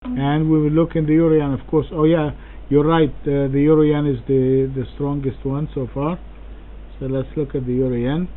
And we will look in the euro yen, of course. Oh yeah, you're right. The euro yen is the strongest one so far. So let's look at the euro yen.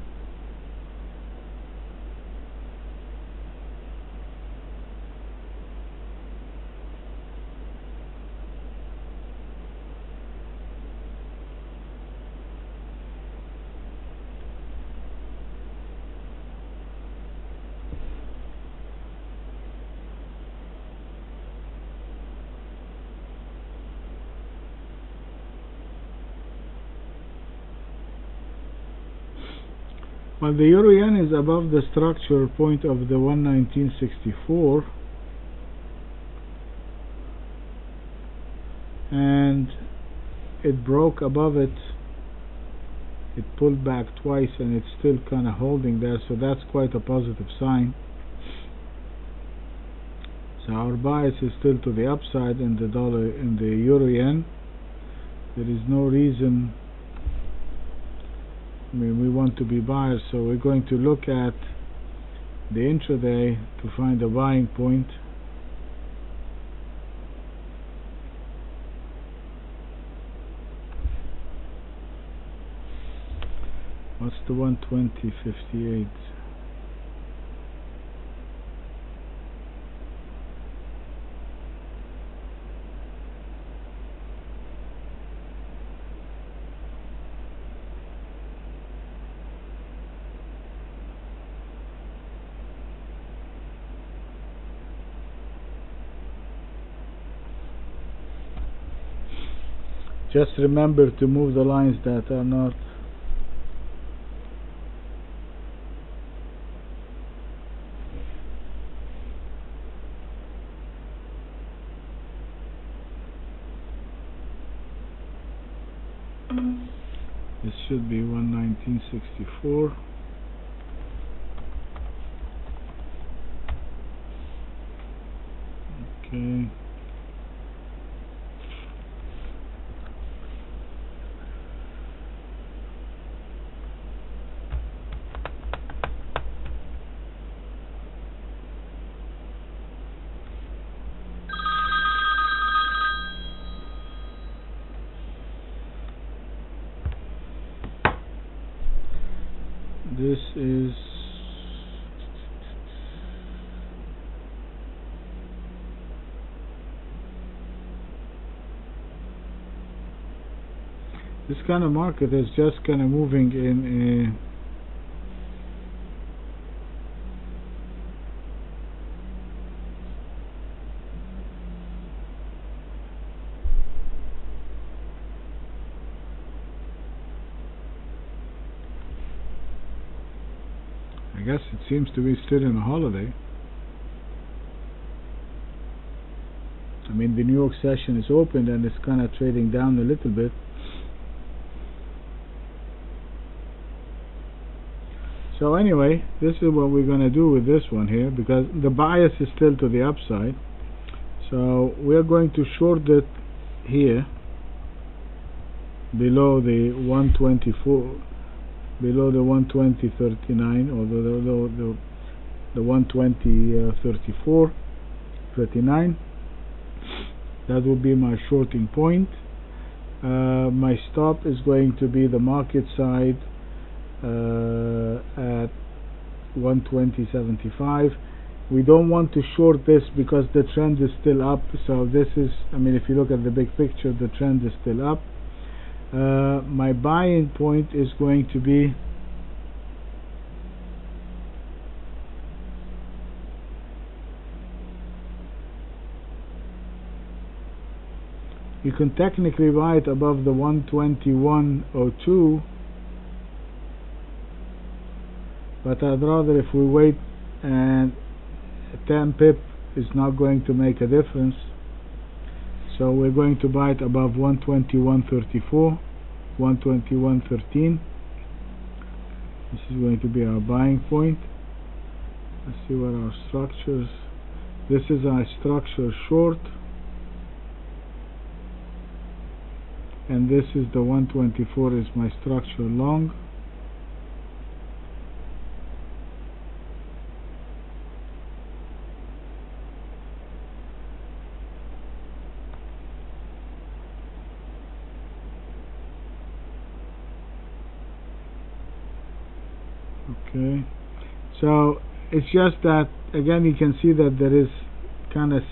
Well, the euro yen is above the structure point of the 119.64, and it broke above it. It pulled back twice, and it's still kind of holding there, so that's quite a positive sign. So our bias is still to the upside in the dollar, in the euro yen. There is no reason. I mean, we want to be buyers, so we're going to look at the intraday to find a buying point. What's the 120.58? Just remember to move the lines that are not this should be 119.64. Okay. This is this kind of market is just kind of moving in I guess it seems to be still in a holiday. I mean, the New York session is opened and it's kind of trading down a little bit. So anyway, this is what we're going to do with this one here, because the bias is still to the upside. So we're going to short it here below the 124, below the 120.39, or the 120.34, 39. That will be my shorting point. My stop is going to be the market side at 120.75. We don't want to short this because the trend is still up. So this is, I mean, if you look at the big picture, the trend is still up. My buying point is going to be you can technically buy it above the 121.02, but I'd rather, if we wait, and 10 pip is not going to make a difference, so we're going to buy it above 121.34, 121.13. This is going to be our buying point. Let's see what our structures. This is our structure short, and this is the 124 is my structure long. Okay, so it's just that again you can see that there is kind of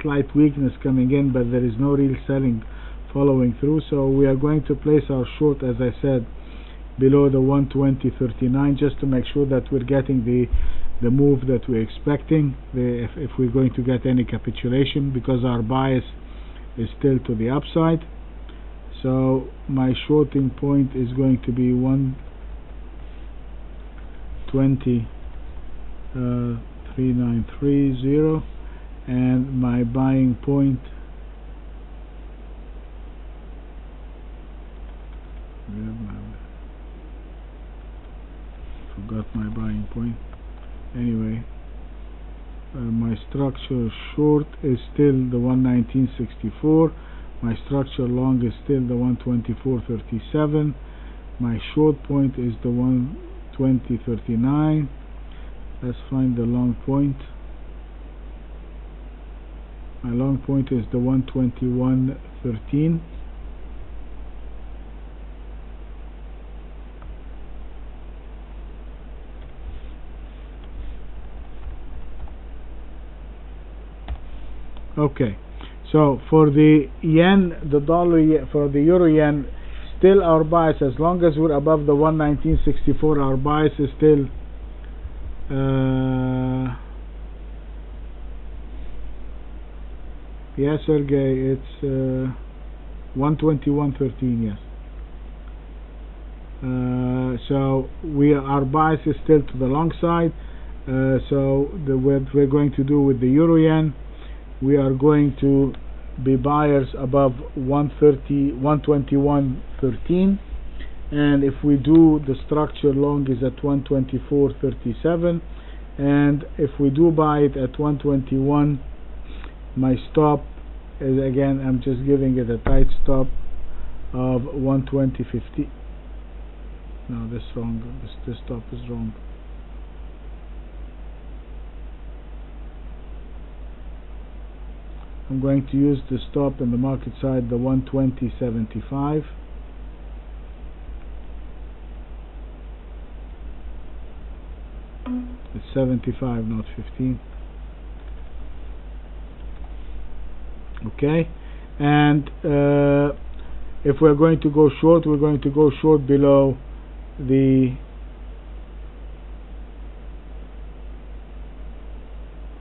slight weakness coming in, but there is no real selling following through. So we are going to place our short, as I said, below the 120.39, just to make sure that we're getting the move that we're expecting, if we're going to get any capitulation, because our bias is still to the upside. So my shorting point is going to be 120.3930, and my buying point, forgot my buying point. Anyway, my structure short is still the 119.64. My structure long is still the 124.37. My short point is the 120.39. Let's find the long point. My long point is the 121.13. Okay, so for the yen, the dollar, for the euro yen, still our bias, as long as we're above the 119.64, our bias is still yes, Sergey, it's 121.13. Yes. So our bias is still to the long side. So what we're going to do with the euro yen, we are going to be buyers above 121.13, and if we do, the structure long is at 124.37, and if we do buy it at 121, my stop is, again, I'm just giving it a tight stop of 120.50. No, this wrong. This stop is wrong. I'm going to use the stop in the market side, the 120.75. It's 75, not 15. Okay, and if we're going to go short, we're going to go short below the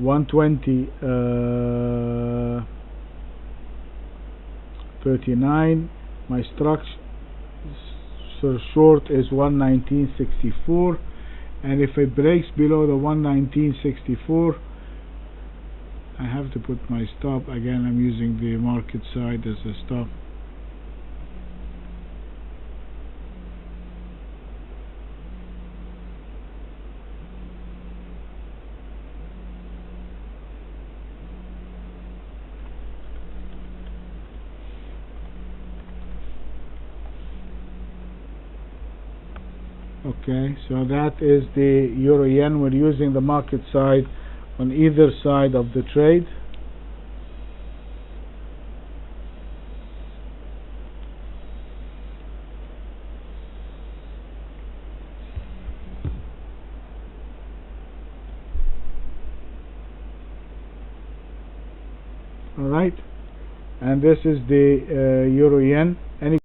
120.39. My structure short is 119.64, and if it breaks below the 119.64, I have to put my stop. Again, I'm using the market side as a stop. Okay, so that is the euro yen. We're using the market side on either side of the trade. All right, and this is the euro yen. Any